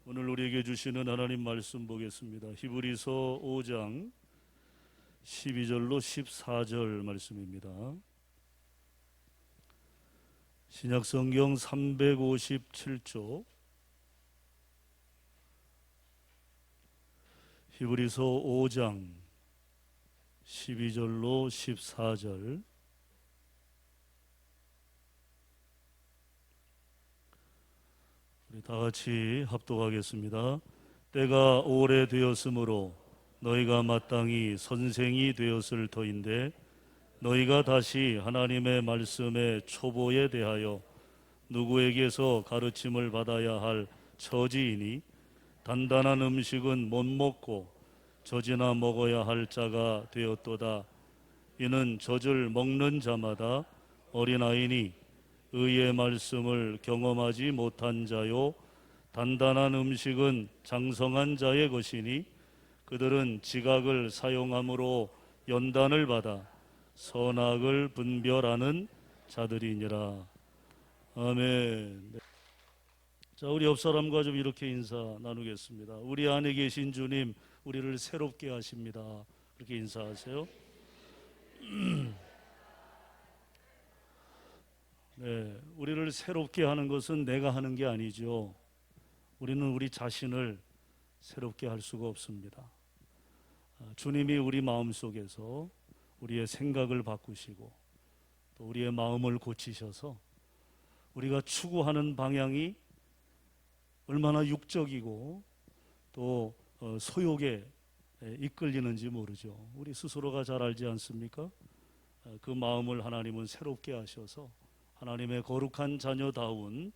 오늘 우리에게 주시는 하나님 말씀 보겠습니다. 히브리서 5장 12절로 14절 말씀입니다. 신약성경 357쪽 히브리서 5장 12절로 14절 우리 다 같이 합독하겠습니다. 때가 오래되었으므로 너희가 마땅히 선생이 되었을 터인데 너희가 다시 하나님의 말씀의 초보에 대하여 누구에게서 가르침을 받아야 할 처지이니 단단한 음식은 못 먹고 젖이나 먹어야 할 자가 되었도다. 이는 젖을 먹는 자마다 어린아이니 의의 말씀을 경험하지 못한 자요 단단한 음식은 장성한 자의 것이니 그들은 지각을 사용함으로 연단을 받아 선악을 분별하는 자들이니라. 아멘. 자, 우리 옆 사람과 좀 이렇게 인사 나누겠습니다. 우리 안에 계신 주님, 우리를 새롭게 하십니다. 그렇게 인사하세요. 네, 우리를 새롭게 하는 것은 내가 하는 게 아니죠. 우리는 우리 자신을 새롭게 할 수가 없습니다. 주님이 우리 마음속에서 우리의 생각을 바꾸시고 또 우리의 마음을 고치셔서 우리가 추구하는 방향이 얼마나 육적이고 또 소욕에 이끌리는지 모르죠. 우리 스스로가 잘 알지 않습니까? 그 마음을 하나님은 새롭게 하셔서 하나님의 거룩한 자녀다운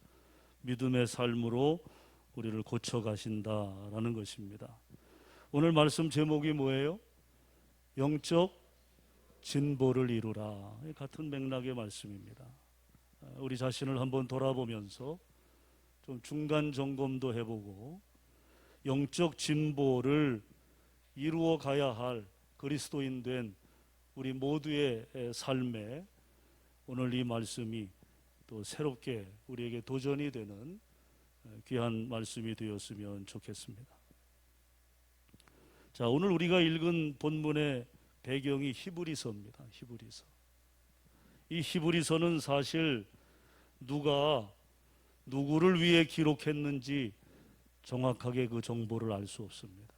믿음의 삶으로 우리를 고쳐가신다라는 것입니다. 오늘 말씀 제목이 뭐예요? 영적 진보를 이루라. 같은 맥락의 말씀입니다. 우리 자신을 한번 돌아보면서 좀 중간 점검도 해보고 영적 진보를 이루어 가야 할 그리스도인 된 우리 모두의 삶에 오늘 이 말씀이 또 새롭게 우리에게 도전이 되는 귀한 말씀이 되었으면 좋겠습니다. 자, 오늘 우리가 읽은 본문의 배경이 히브리서입니다. 히브리서. 이 히브리서는 사실 누가 누구를 위해 기록했는지 정확하게 그 정보를 알 수 없습니다.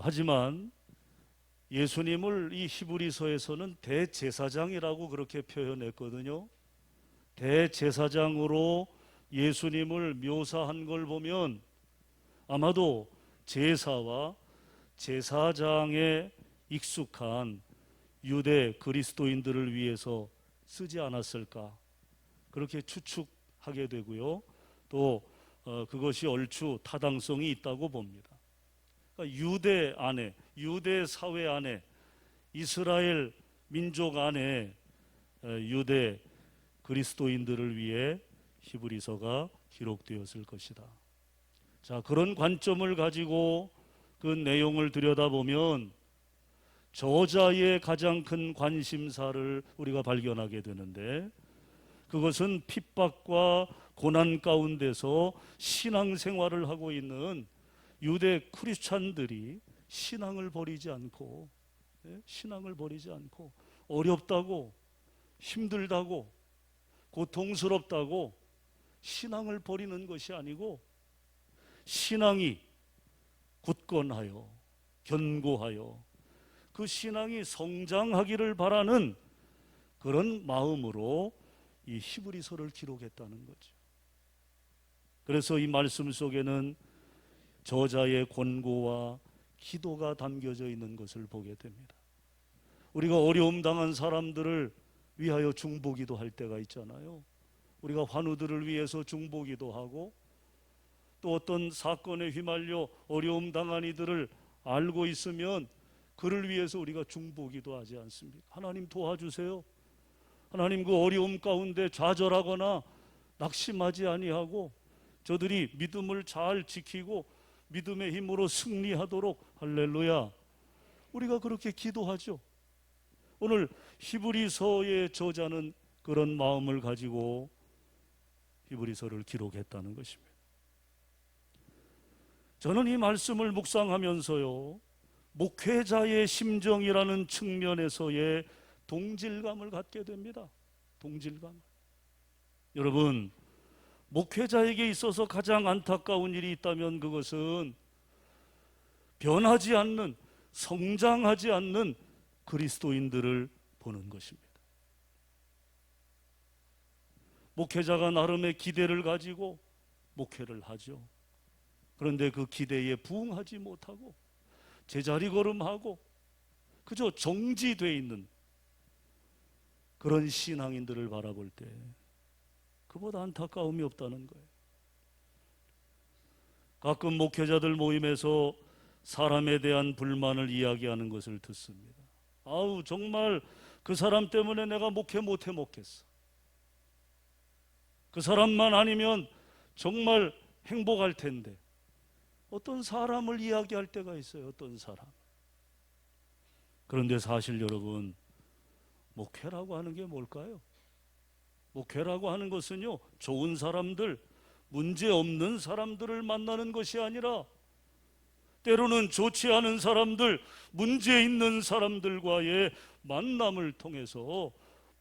하지만 예수님을 이 히브리서에서는 대제사장이라고 그렇게 표현했거든요. 대제사장으로 예수님을 묘사한 걸 보면 아마도 제사와 제사장에 익숙한 유대 그리스도인들을 위해서 쓰지 않았을까 그렇게 추측하게 되고요. 또 그것이 얼추 타당성이 있다고 봅니다. 그러니까 유대 안에, 유대 사회 안에, 이스라엘 민족 안에 유대 그리스도인들을 위해 히브리서가 기록되었을 것이다. 자, 그런 관점을 가지고 그 내용을 들여다보면 저자의 가장 큰 관심사를 우리가 발견하게 되는데 그것은 핍박과 고난 가운데서 신앙생활을 하고 있는 유대 크리스찬들이 신앙을 버리지 않고 어렵다고 힘들다고 고통스럽다고 신앙을 버리는 것이 아니고 신앙이 굳건하여 견고하여 그 신앙이 성장하기를 바라는 그런 마음으로 이 히브리서를 기록했다는 거죠. 그래서 이 말씀 속에는 저자의 권고와 기도가 담겨져 있는 것을 보게 됩니다. 우리가 어려움 당한 사람들을 위하여 중보기도 할 때가 있잖아요. 우리가 환우들을 위해서 중보기도 하고 또 어떤 사건에 휘말려 어려움 당한 이들을 알고 있으면 그를 위해서 우리가 중보기도 하지 않습니까? 하나님 도와주세요. 하나님 그 어려움 가운데 좌절하거나 낙심하지 아니하고 저들이 믿음을 잘 지키고 믿음의 힘으로 승리하도록 할렐루야. 우리가 그렇게 기도하죠. 오늘 히브리서의 저자는 그런 마음을 가지고 히브리서를 기록했다는 것입니다. 저는 이 말씀을 묵상하면서요, 목회자의 심정이라는 측면에서의 동질감을 갖게 됩니다. 동질감을. 여러분, 목회자에게 있어서 가장 안타까운 일이 있다면 그것은 변하지 않는, 성장하지 않는 그리스도인들을 보는 것입니다. 목회자가 나름의 기대를 가지고 목회를 하죠. 그런데 그 기대에 부응하지 못하고 제자리 걸음하고 그저 정지되어 있는 그런 신앙인들을 바라볼 때 그보다 안타까움이 없다는 거예요. 가끔 목회자들 모임에서 사람에 대한 불만을 이야기하는 것을 듣습니다. 아우, 정말 그 사람 때문에 내가 목회 못 해먹겠어. 그 사람만 아니면 정말 행복할 텐데. 어떤 사람을 이야기할 때가 있어요. 어떤 사람. 그런데 사실 여러분, 목회라고 하는 게 뭘까요? 목회라고 하는 것은요, 좋은 사람들, 문제 없는 사람들을 만나는 것이 아니라 때로는 좋지 않은 사람들, 문제 있는 사람들과의 만남을 통해서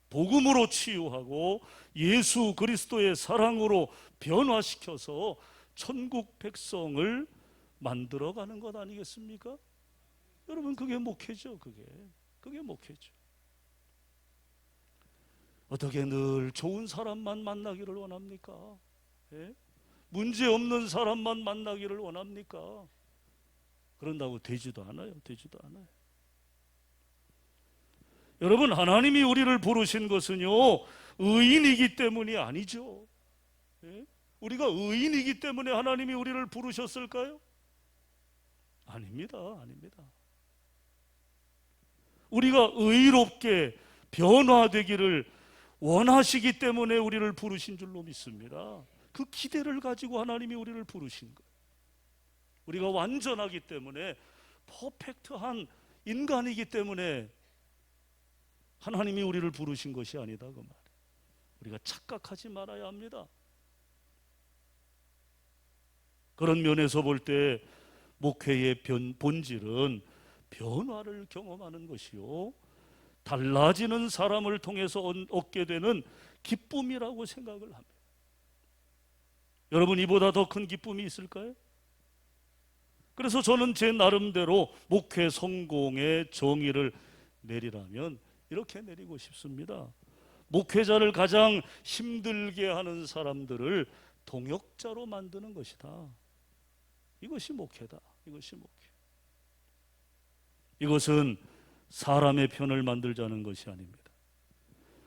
복음으로 치유하고 예수 그리스도의 사랑으로 변화시켜서 천국 백성을 만들어가는 것 아니겠습니까? 여러분, 그게 목회죠. 그게 목회죠. 어떻게 늘 좋은 사람만 만나기를 원합니까? 예? 문제 없는 사람만 만나기를 원합니까? 그런다고 되지도 않아요. 되지도 않아요. 여러분, 하나님이 우리를 부르신 것은요, 의인이기 때문이 아니죠. 예? 우리가 의인이기 때문에 하나님이 우리를 부르셨을까요? 아닙니다. 아닙니다. 우리가 의롭게 변화되기를 원하시기 때문에 우리를 부르신 줄로 믿습니다. 그 기대를 가지고 하나님이 우리를 부르신 거예요. 우리가 완전하기 때문에, 퍼펙트한 인간이기 때문에 하나님이 우리를 부르신 것이 아니다, 그 말이에요. 우리가 착각하지 말아야 합니다. 그런 면에서 볼 때 목회의 본질은 변화를 경험하는 것이요, 달라지는 사람을 통해서 얻게 되는 기쁨이라고 생각을 합니다. 여러분, 이보다 더 큰 기쁨이 있을까요? 그래서 저는 제 나름대로 목회 성공의 정의를 내리라면 이렇게 내리고 싶습니다. 목회자를 가장 힘들게 하는 사람들을 동역자로 만드는 것이다. 이것이 목회다. 이것이 목회. 이것은 사람의 편을 만들자는 것이 아닙니다.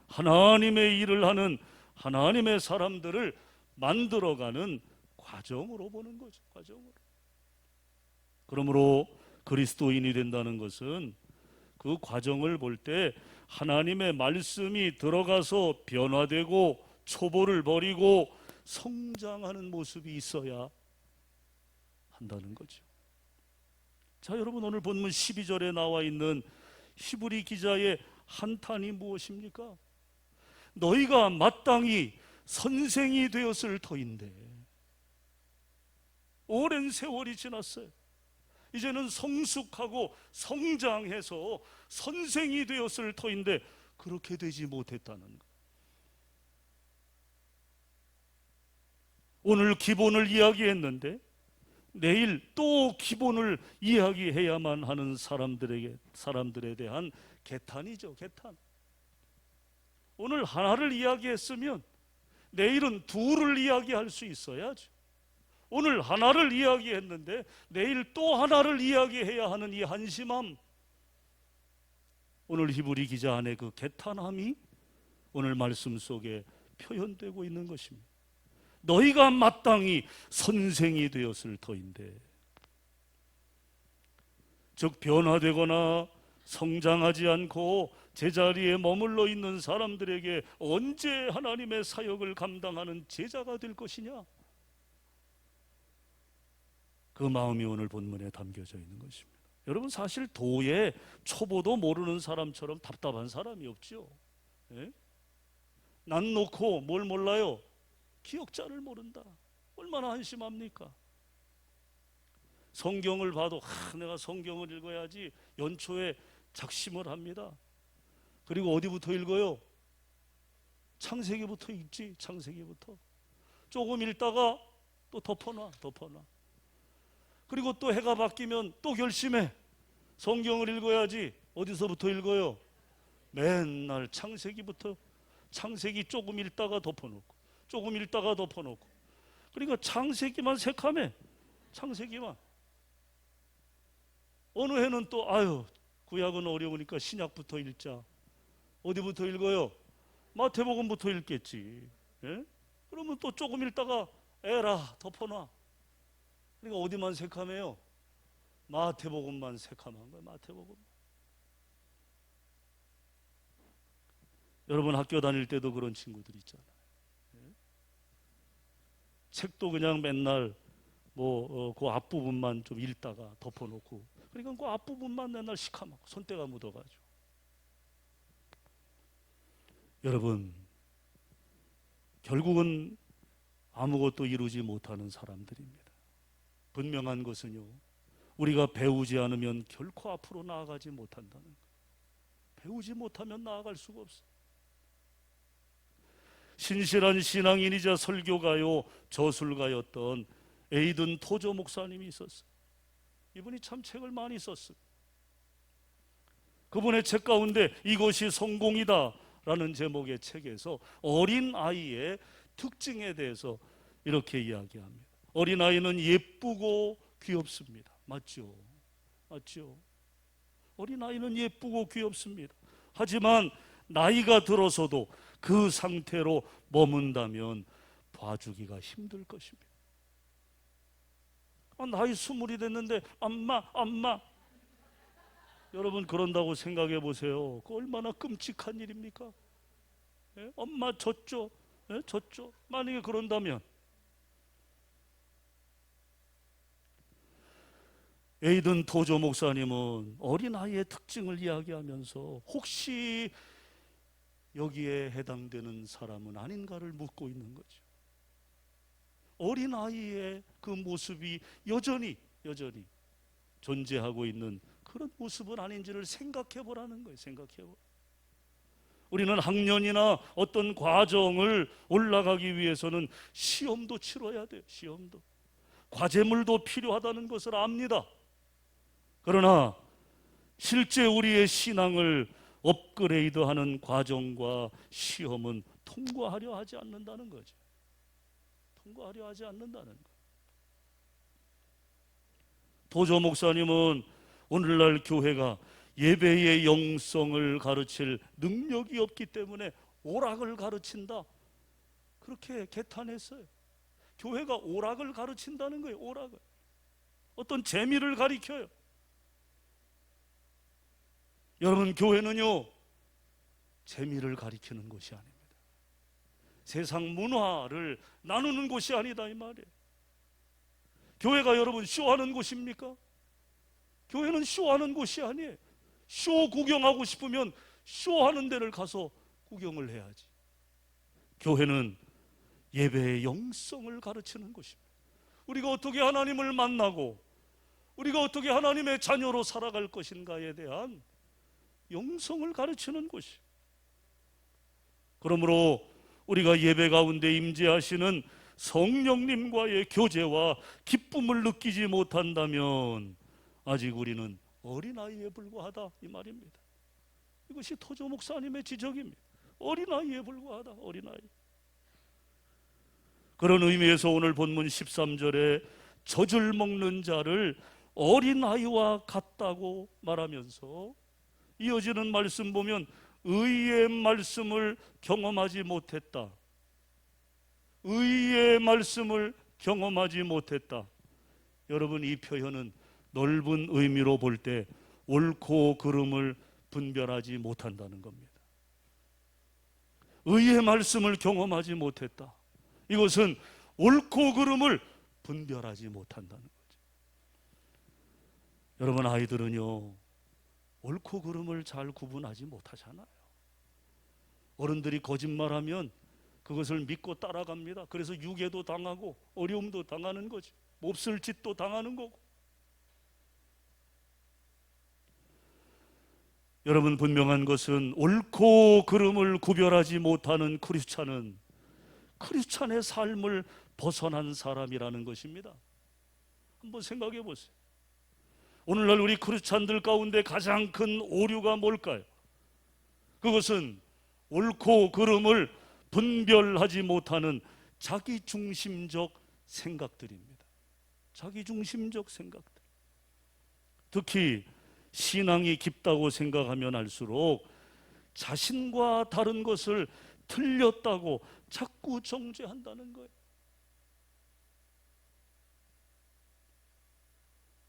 하나님의 일을 하는 하나님의 사람들을 만들어가는 과정으로 보는 거죠. 과정으로. 그러므로 그리스도인이 된다는 것은 그 과정을 볼 때 하나님의 말씀이 들어가서 변화되고 초보를 버리고 성장하는 모습이 있어야 한다는 거죠. 자, 여러분, 오늘 본문 12절에 나와 있는 히브리 기자의 한탄이 무엇입니까? 너희가 마땅히 선생이 되었을 터인데, 오랜 세월이 지났어요. 이제는 성숙하고 성장해서 선생이 되었을 터인데 그렇게 되지 못했다는 것. 오늘 기본을 이야기했는데 내일 또 기본을 이야기해야만 하는 사람들에 대한 개탄이죠. 개탄. 오늘 하나를 이야기했으면 내일은 둘을 이야기할 수 있어야죠. 오늘 하나를 이야기했는데 내일 또 하나를 이야기해야 하는 이 한심함, 오늘 히브리 기자 안에 그 개탄함이 오늘 말씀 속에 표현되고 있는 것입니다. 너희가 마땅히 선생이 되었을 터인데, 즉 변화되거나 성장하지 않고 제자리에 머물러 있는 사람들에게 언제 하나님의 사역을 감당하는 제자가 될 것이냐, 그 마음이 오늘 본문에 담겨져 있는 것입니다. 여러분, 사실 도에 초보도 모르는 사람처럼 답답한 사람이 없죠. 예? 난 놓고 뭘 몰라요? 기억자를 모른다. 얼마나 한심합니까? 성경을 봐도 내가 성경을 읽어야지 연초에 작심을 합니다. 그리고 어디부터 읽어요? 창세기부터 읽지. 창세기부터 조금 읽다가 또 덮어놔. 그리고 또 해가 바뀌면 또 결심해. 성경을 읽어야지. 어디서부터 읽어요? 맨날 창세기부터. 창세기 조금 읽다가 덮어놓고 조금 읽다가 덮어놓고. 그러니까 창세기만 새카매. 창세기만. 어느 해는 또 구약은 어려우니까 신약부터 읽자. 어디부터 읽어요? 마태복음부터 읽겠지. 예? 그러면 또 조금 읽다가 에라 덮어놔. 그러니까 어디만 새카매요? 마태복음만 새카만 거예요. 마태복음. 여러분 학교 다닐 때도 그런 친구들 있잖아요. 예? 책도 그냥 맨날 그 앞부분만 좀 읽다가 덮어놓고, 그러니까 그 앞부분만 맨날 시커멓고 손때가 묻어가지고. 여러분, 결국은 아무것도 이루지 못하는 사람들입니다. 분명한 것은요, 우리가 배우지 않으면 결코 앞으로 나아가지 못한다는 것. 배우지 못하면 나아갈 수가 없어요. 신실한 신앙인이자 설교가요 저술가였던 에이든 토저 목사님이 있었어요. 이분이 참 책을 많이 썼어요. 그분의 책 가운데 이것이 성공이다 라는 제목의 책에서 어린아이의 특징에 대해서 이렇게 이야기합니다. 어린아이는 예쁘고 귀엽습니다. 맞죠? 어린아이는 예쁘고 귀엽습니다. 하지만 나이가 들어서도 그 상태로 머문다면 봐주기가 힘들 것입니다. 나이 20이 됐는데 엄마 여러분 그런다고 생각해 보세요. 그 얼마나 끔찍한 일입니까? 예? 엄마 졌죠? 예? 졌죠? 만약에 그런다면 에이든 토저 목사님은 어린아이의 특징을 이야기하면서 혹시 여기에 해당되는 사람은 아닌가를 묻고 있는 거죠. 어린아이의 그 모습이 여전히 존재하고 있는 그런 모습은 아닌지를 생각해 보라는 거예요. 우리는 학년이나 어떤 과정을 올라가기 위해서는 시험도 치러야 돼요. 시험도. 과제물도 필요하다는 것을 압니다. 그러나 실제 우리의 신앙을 업그레이드하는 과정과 시험은 통과하려 하지 않는다는 거죠. 도저 목사님은 오늘날 교회가 예배의 영성을 가르칠 능력이 없기 때문에 오락을 가르친다, 그렇게 개탄했어요. 교회가 오락을 가르친다는 거예요. 오락을. 어떤 재미를 가리켜요. 여러분, 교회는요 재미를 가리키는 것이 아닙니다. 세상 문화를 나누는 곳이 아니다 이 말이에요. 교회가 여러분 쇼하는 곳입니까? 교회는 쇼하는 곳이 아니에요. 쇼 구경하고 싶으면 쇼하는 데를 가서 구경을 해야지. 교회는 예배의 영성을 가르치는 곳입니다. 우리가 어떻게 하나님을 만나고 우리가 어떻게 하나님의 자녀로 살아갈 것인가에 대한 영성을 가르치는 곳이. 그러므로 우리가 예배 가운데 임재하시는 성령님과의 교제와 기쁨을 느끼지 못한다면 아직 우리는 어린아이에 불과하다 이 말입니다. 이것이 토저 목사님의 지적입니다. 어린아이에 불과하다. 어린아이. 그런 의미에서 오늘 본문 13절에 젖을 먹는 자를 어린아이와 같다고 말하면서 이어지는 말씀 보면 의의 말씀을 경험하지 못했다. 의의 말씀을 경험하지 못했다. 여러분, 이 표현은 넓은 의미로 볼 때 옳고 그름을 분별하지 못한다는 겁니다. 의의 말씀을 경험하지 못했다. 이것은 옳고 그름을 분별하지 못한다는 거죠. 여러분, 아이들은요 옳고 그름을 잘 구분하지 못하잖아요. 어른들이 거짓말하면 그것을 믿고 따라갑니다. 그래서 유괴도 당하고 어려움도 당하는 거죠. 몹쓸 짓도 당하는 거고. 여러분, 분명한 것은 옳고 그름을 구별하지 못하는 크리스찬의 삶을 벗어난 사람이라는 것입니다. 한번 생각해 보세요. 오늘날 우리 크리스찬들 가운데 가장 큰 오류가 뭘까요? 그것은 옳고 그름을 분별하지 못하는 자기중심적 생각들입니다. 자기중심적 생각들. 특히 신앙이 깊다고 생각하면 할수록 자신과 다른 것을 틀렸다고 자꾸 정죄한다는 거예요.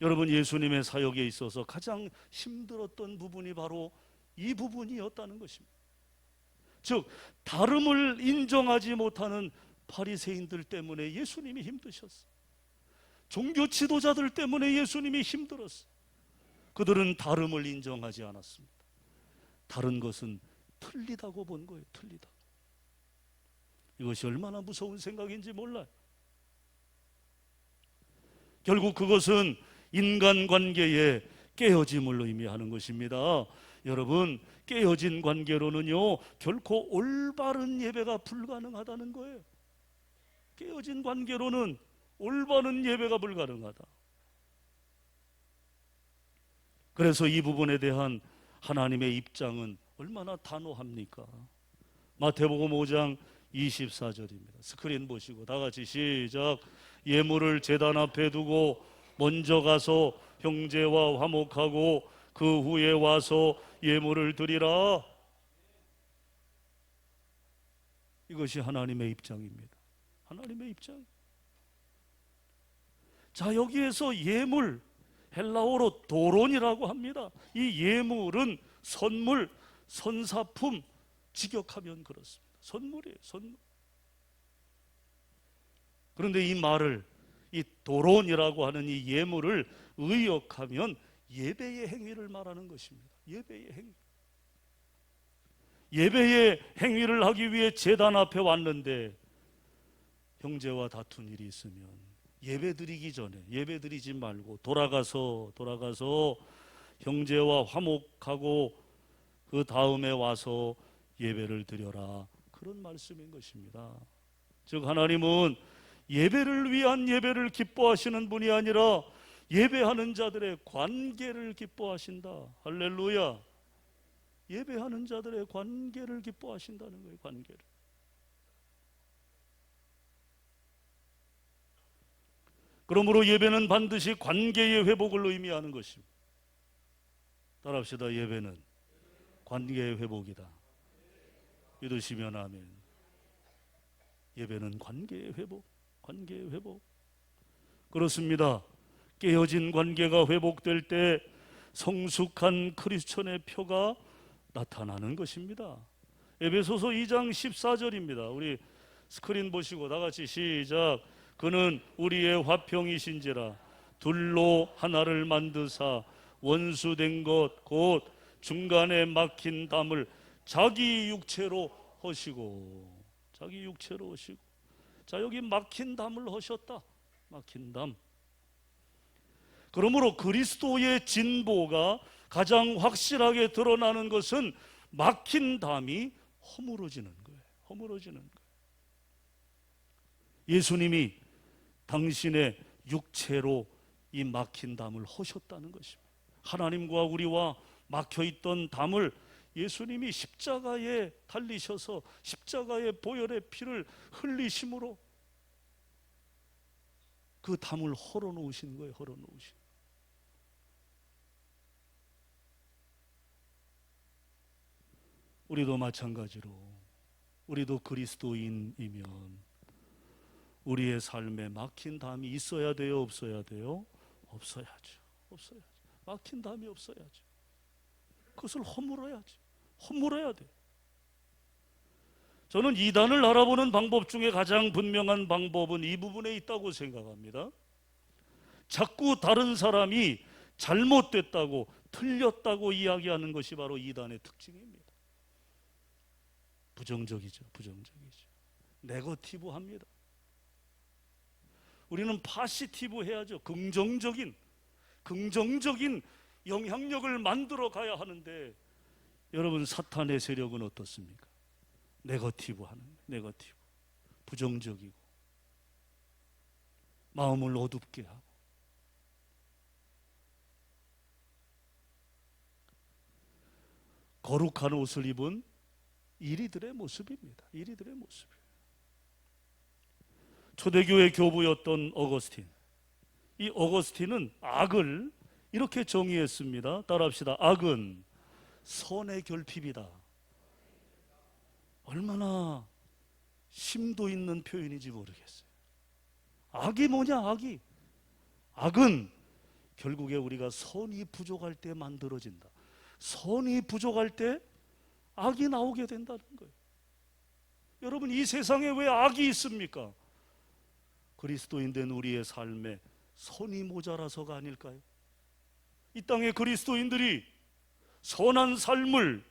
여러분, 예수님의 사역에 있어서 가장 힘들었던 부분이 바로 이 부분이었다는 것입니다. 즉, 다름을 인정하지 못하는 바리새인들 때문에 예수님이 힘드셨어요. 종교 지도자들 때문에 예수님이 힘들었어요. 그들은 다름을 인정하지 않았습니다. 다른 것은 틀리다고 본 거예요. 틀리다. 이것이 얼마나 무서운 생각인지 몰라요. 결국 그것은 인간관계의 깨어짐을 의미하는 것입니다. 여러분, 깨어진 관계로는요 결코 올바른 예배가 불가능하다는 거예요. 깨어진 관계로는 올바른 예배가 불가능하다. 그래서 이 부분에 대한 하나님의 입장은 얼마나 단호합니까? 마태복음 5장 24절입니다. 스크린 보시고 다 같이 시작. 예물을 제단 앞에 두고 먼저 가서 형제와 화목하고 그 후에 와서 예물을 드리라. 이것이 하나님의 입장입니다. 하나님의 입장. 자, 여기에서 예물, 헬라어로 도론이라고 합니다. 이 예물은 선물, 선사품, 직역하면 그렇습니다. 선물이에요, 선물. 그런데 이 말을, 이 도론이라고 하는 이 예물을 의역하면 예배의 행위를 말하는 것입니다. 예배의 행위. 예배의 행위를 하기 위해 제단 앞에 왔는데 형제와 다툰 일이 있으면 예배 드리기 전에, 예배 드리지 말고 돌아가서 형제와 화목하고 그 다음에 와서 예배를 드려라. 그런 말씀인 것입니다. 즉, 하나님은 예배를 위한 예배를 기뻐하시는 분이 아니라 예배하는 자들의 관계를 기뻐하신다. 할렐루야. 예배하는 자들의 관계를 기뻐하신다는 거예요. 관계를. 그러므로 예배는 반드시 관계의 회복을 의미하는 것입니다. 따라합시다. 예배는 관계의 회복이다. 믿으시면 아멘. 예배는 관계의 회복, 관계의 회복. 그렇습니다. 깨어진 관계가 회복될 때 성숙한 크리스천의 표가 나타나는 것입니다. 에베소서 2장 14절입니다. 우리 스크린 보시고 다 같이 시작. 그는 우리의 화평이신지라 둘로 하나를 만드사 원수된 것 곧 중간에 막힌 담을 자기 육체로 하시고. 자기 육체로 하시고. 자, 여기 막힌 담을 하셨다. 막힌 담. 그러므로 그리스도의 진보가 가장 확실하게 드러나는 것은 막힌 담이 허물어지는 거예요. 허물어지는 거예요. 예수님이 당신의 육체로 이 막힌 담을 허셨다는 것입니다. 하나님과 우리와 막혀있던 담을 예수님이 십자가에 달리셔서 십자가의 보혈의 피를 흘리심으로 그 담을 헐어놓으신 거예요. 헐어놓으신. 우리도 마찬가지로 우리도 그리스도인이면 우리의 삶에 막힌 담이 있어야 돼요? 없어야 돼요? 없어야죠. 없어야죠. 막힌 담이 없어야죠. 그것을 허물어야지. 허물어야 돼. 저는 이단을 알아보는 방법 중에 가장 분명한 방법은 이 부분에 있다고 생각합니다. 자꾸 다른 사람이 잘못됐다고, 틀렸다고 이야기하는 것이 바로 이단의 특징입니다. 부정적이죠. 부정적이죠. 네거티브합니다. 우리는 파시티브 해야죠. 긍정적인 영향력을 만들어 가야 하는데, 여러분 사탄의 세력은 어떻습니까? 네거티브 하는 거예요. 네거티브. 부정적이고 마음을 어둡게 하고. 거룩한 옷을 입은 이리들의 모습입니다. 이리들의 모습이에요. 초대교회 교부였던 어거스틴. 이 어거스틴은 악을 이렇게 정의했습니다. 따라합시다. 악은 선의 결핍이다. 얼마나 심도 있는 표현인지 모르겠어요. 악이 뭐냐? 악은 결국에 우리가 선이 부족할 때 만들어진다. 선이 부족할 때 악이 나오게 된다는 거예요. 여러분, 이 세상에 왜 악이 있습니까? 그리스도인 된 우리의 삶에 선이 모자라서가 아닐까요? 이 땅의 그리스도인들이 선한 삶을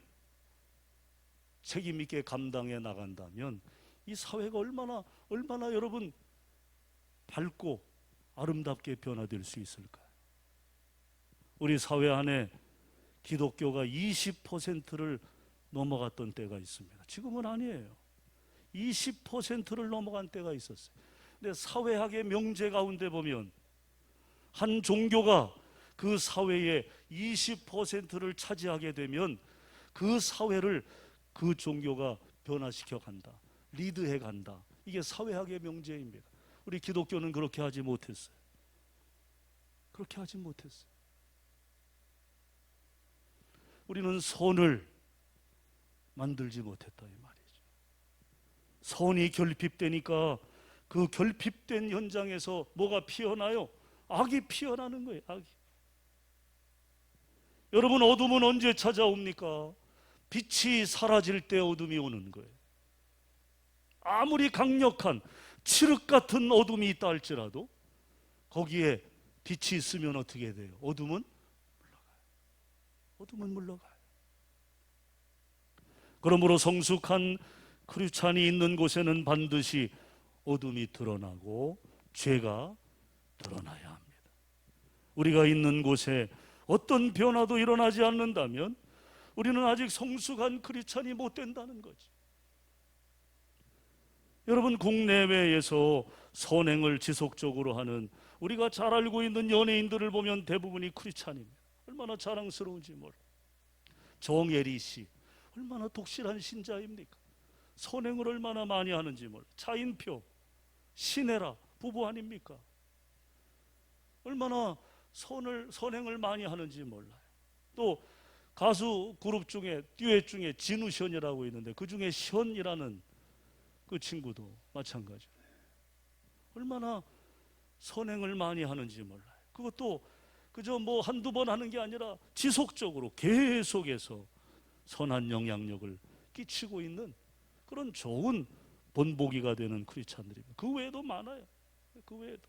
책임 있게 감당해 나간다면 이 사회가 얼마나 여러분 밝고 아름답게 변화될 수 있을까요? 우리 사회 안에 기독교가 20%를 넘어갔던 때가 있습니다. 지금은 아니에요. 20%를 넘어간 때가 있었어요. 근데 사회학의 명제 가운데 보면 한 종교가 그 사회의 20%를 차지하게 되면 그 사회를 그 종교가 변화시켜 간다. 리드해 간다. 이게 사회학의 명제입니다. 우리 기독교는 그렇게 하지 못했어요. 그렇게 하지 못했어요. 우리는 선을 만들지 못했다 이 말이죠. 선이 결핍되니까 그 결핍된 현장에서 뭐가 피어나요? 악이 피어나는 거예요. 악이. 여러분, 어둠은 언제 찾아옵니까? 빛이 사라질 때 어둠이 오는 거예요. 아무리 강력한 칠흑 같은 어둠이 있다 할지라도 거기에 빛이 있으면 어떻게 돼요? 어둠은 물러가요. 어둠은 물러가요. 그러므로 성숙한 크리스찬이 있는 곳에는 반드시 어둠이 드러나고 죄가 드러나야 합니다. 우리가 있는 곳에 어떤 변화도 일어나지 않는다면 우리는 아직 성숙한 크리스찬이 못 된다는 거지. 여러분, 국내외에서 선행을 지속적으로 하는 우리가 잘 알고 있는 연예인들을 보면 대부분이 크리스찬입니다. 얼마나 자랑스러운지 몰라. 정예리 씨 얼마나 독실한 신자입니까? 선행을 얼마나 많이 하는지 몰라. 차인표, 신혜라 부부 아닙니까? 얼마나 선행을 많이 하는지 몰라요. 또 가수 그룹 중에 듀엣 중에 진우션이라고 있는데 그 중에 션이라는 그 친구도 마찬가지예요. 얼마나 선행을 많이 하는지 몰라요. 그것도 그저 뭐 한두 번 하는 게 아니라 지속적으로 계속해서 선한 영향력을 끼치고 있는 그런 좋은 본보기가 되는 크리스찬들입니다. 그 외에도 많아요. 그 외에도.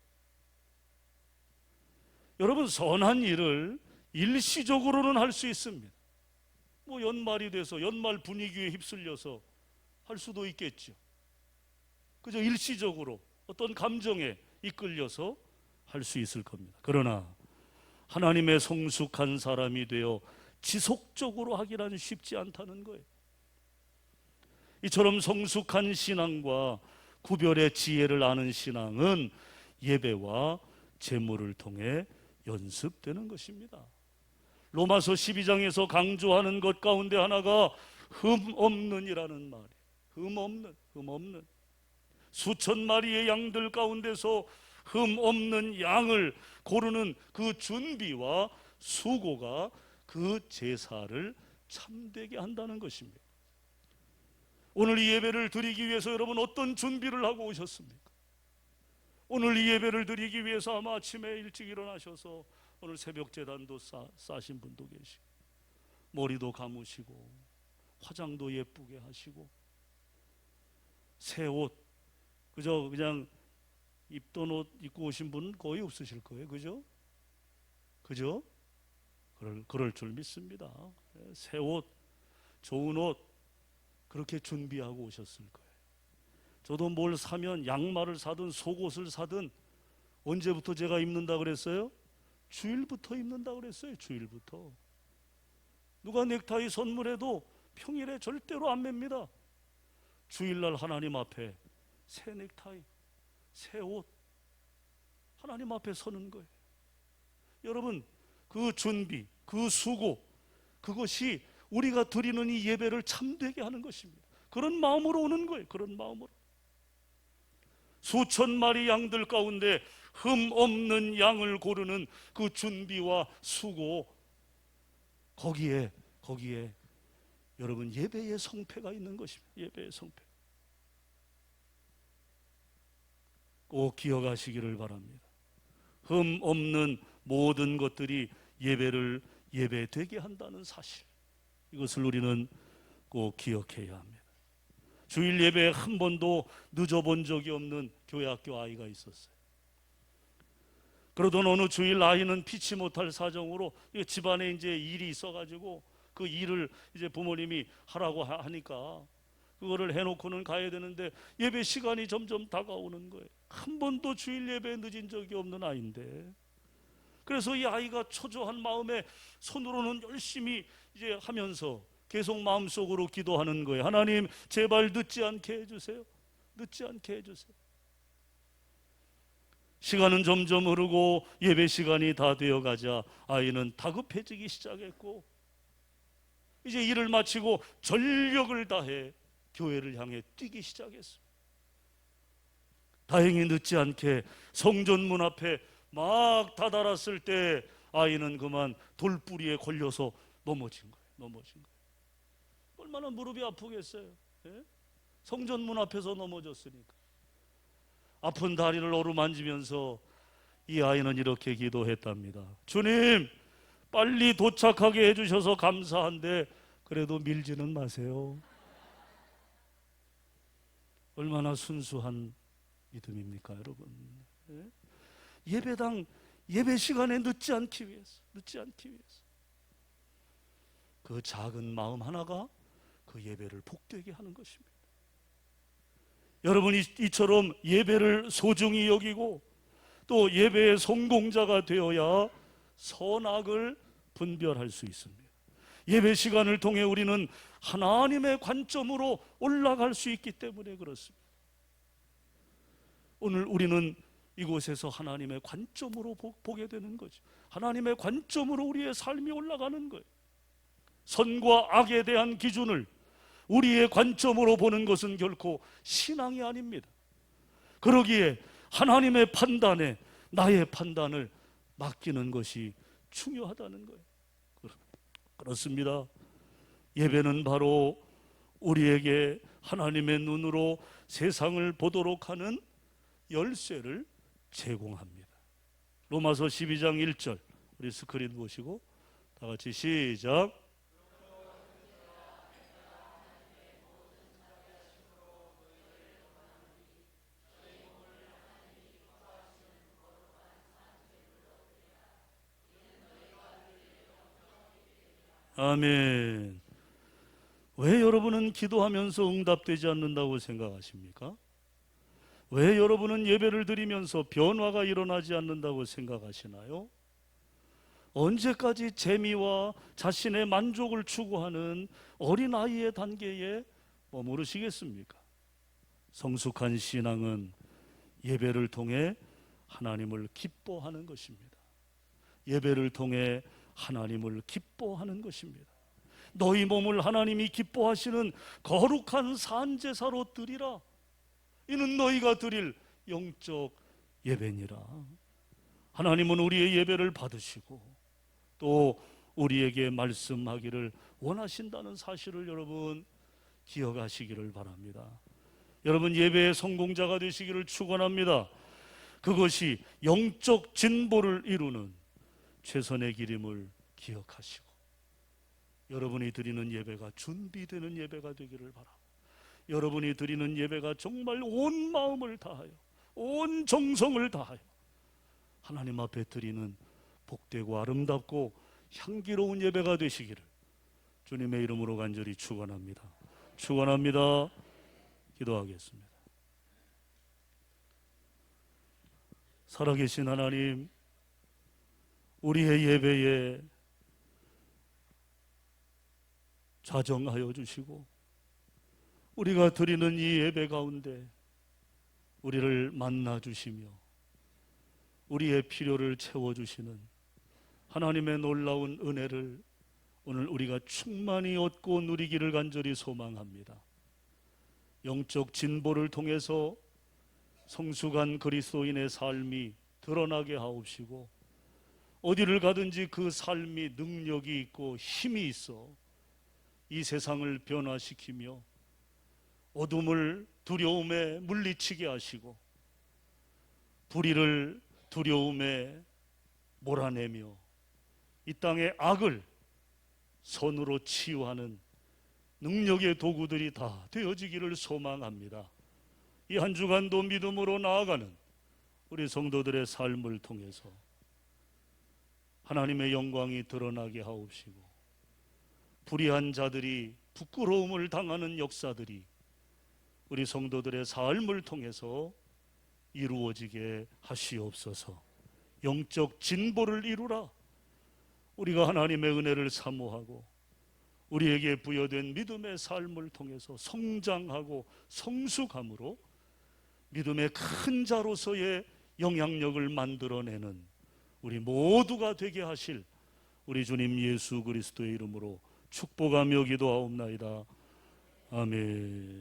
여러분, 선한 일을 일시적으로는 할 수 있습니다. 뭐 연말이 돼서 연말 분위기에 휩쓸려서 할 수도 있겠죠. 그저 일시적으로 어떤 감정에 이끌려서 할 수 있을 겁니다. 그러나 하나님의 성숙한 사람이 되어 지속적으로 하기란 쉽지 않다는 거예요. 이처럼 성숙한 신앙과 구별의 지혜를 아는 신앙은 예배와 제물을 통해 연습되는 것입니다. 로마서 12장에서 강조하는 것 가운데 하나가 흠없는이라는 말이에요. 흠없는 수천 마리의 양들 가운데서 흠없는 양을 고르는 그 준비와 수고가 그 제사를 참되게 한다는 것입니다. 오늘 이 예배를 드리기 위해서 여러분 어떤 준비를 하고 오셨습니까? 오늘 이 예배를 드리기 위해서 아마 아침에 일찍 일어나셔서 오늘 새벽 제단도 싸신 분도 계시고 머리도 감으시고 화장도 예쁘게 하시고 새 옷 그저 그냥 입던 옷 입고 오신 분은 거의 없으실 거예요. 그죠? 그럴 줄 믿습니다. 새 옷, 좋은 옷 그렇게 준비하고 오셨을 거예요. 저도 뭘 사면 양말을 사든 속옷을 사든 언제부터 제가 입는다 그랬어요? 주일부터 입는다 그랬어요. 주일부터. 누가 넥타이 선물해도 평일에 절대로 안 맵니다. 주일날 하나님 앞에 새 넥타이, 새 옷, 하나님 앞에 서는 거예요. 여러분, 그 준비, 그 수고, 그것이 우리가 드리는 이 예배를 참되게 하는 것입니다. 그런 마음으로 오는 거예요. 그런 마음으로. 수천 마리 양들 가운데 흠 없는 양을 고르는 그 준비와 수고, 거기에 여러분 예배의 성패가 있는 것입니다. 예배의 성패. 꼭 기억하시기를 바랍니다. 흠 없는 모든 것들이 예배를 예배되게 한다는 사실, 이것을 우리는 꼭 기억해야 합니다. 주일 예배에 한 번도 늦어본 적이 없는 교회학교 아이가 있었어요. 그러던 어느 주일 아이는 피치 못할 사정으로 집안에 이제 일이 있어가지고 그 일을 이제 부모님이 하라고 하니까 그거를 해놓고는 가야 되는데 예배 시간이 점점 다가오는 거예요. 한 번도 주일 예배에 늦은 적이 없는 아이인데, 그래서 이 아이가 초조한 마음에 손으로는 열심히 이제 하면서 계속 마음속으로 기도하는 거예요. 하나님, 제발 늦지 않게 해주세요. 늦지 않게 해주세요. 시간은 점점 흐르고 예배 시간이 다 되어가자 아이는 다급해지기 시작했고, 이제 일을 마치고 전력을 다해 교회를 향해 뛰기 시작했어요. 다행히 늦지 않게 성전 문 앞에 막 다다랐을 때 아이는 그만 돌뿌리에 걸려서 넘어진 거예요. 얼마나 무릎이 아프겠어요. 예? 성전 문 앞에서 넘어졌으니까. 아픈 다리를 어루만지면서 이 아이는 이렇게 기도했답니다. 주님, 빨리 도착하게 해주셔서 감사한데 그래도 밀지는 마세요. 얼마나 순수한 믿음입니까, 여러분? 예? 예배당 예배 시간에 늦지 않기 위해서 그 작은 마음 하나가 그 예배를 복되게 하는 것입니다. 여러분이 이처럼 예배를 소중히 여기고 또 예배의 성공자가 되어야 선악을 분별할 수 있습니다. 예배 시간을 통해 우리는 하나님의 관점으로 올라갈 수 있기 때문에 그렇습니다. 오늘 우리는 이곳에서 하나님의 관점으로 보게 되는 거죠. 하나님의 관점으로 우리의 삶이 올라가는 거예요. 선과 악에 대한 기준을 우리의 관점으로 보는 것은 결코 신앙이 아닙니다. 그러기에 하나님의 판단에 나의 판단을 맡기는 것이 중요하다는 거예요. 그렇습니다. 예배는 바로 우리에게 하나님의 눈으로 세상을 보도록 하는 열쇠를 제공합니다. 로마서 12장 1절, 우리 스크린 보시고 다 같이 시작. 아멘. 왜 여러분은 기도하면서 응답되지 않는다고 생각하십니까? 왜 여러분은 예배를 드리면서 변화가 일어나지 않는다고 생각하시나요? 언제까지 재미와 자신의 만족을 추구하는 어린아이의 단계에 머무르시겠습니까? 성숙한 신앙은 예배를 통해 하나님을 기뻐하는 것입니다. 예배를 통해 하나님을 기뻐하는 것입니다. 너희 몸을 하나님이 기뻐하시는 거룩한 산제사로 드리라. 이는 너희가 드릴 영적 예배니라. 하나님은 우리의 예배를 받으시고 또 우리에게 말씀하기를 원하신다는 사실을 여러분 기억하시기를 바랍니다. 여러분, 예배의 성공자가 되시기를 축원합니다. 그것이 영적 진보를 이루는 최선의 길임을 기억하시고 여러분이 드리는 예배가 준비되는 예배가 되기를 바랍니다. 여러분이 드리는 예배가 정말 온 마음을 다하여 온 정성을 다하여 하나님 앞에 드리는 복되고 아름답고 향기로운 예배가 되시기를 주님의 이름으로 간절히 축원합니다. 축원합니다. 기도하겠습니다. 살아계신 하나님, 우리의 예배에 좌정하여 주시고 우리가 드리는 이 예배 가운데 우리를 만나 주시며 우리의 필요를 채워주시는 하나님의 놀라운 은혜를 오늘 우리가 충만히 얻고 누리기를 간절히 소망합니다. 영적 진보를 통해서 성숙한 그리스도인의 삶이 드러나게 하옵시고 어디를 가든지 그 삶이 능력이 있고 힘이 있어 이 세상을 변화시키며 어둠을 두려움에 물리치게 하시고 불의를 두려움에 몰아내며 이 땅의 악을 선으로 치유하는 능력의 도구들이 다 되어지기를 소망합니다. 이 한 주간도 믿음으로 나아가는 우리 성도들의 삶을 통해서 하나님의 영광이 드러나게 하옵시고 불의한 자들이 부끄러움을 당하는 역사들이 우리 성도들의 삶을 통해서 이루어지게 하시옵소서. 영적 진보를 이루라. 우리가 하나님의 은혜를 사모하고 우리에게 부여된 믿음의 삶을 통해서 성장하고 성숙함으로 믿음의 큰 자로서의 영향력을 만들어내는 우리 모두가 되게 하실 우리 주님 예수 그리스도의 이름으로 축복하며 기도하옵나이다. 아멘.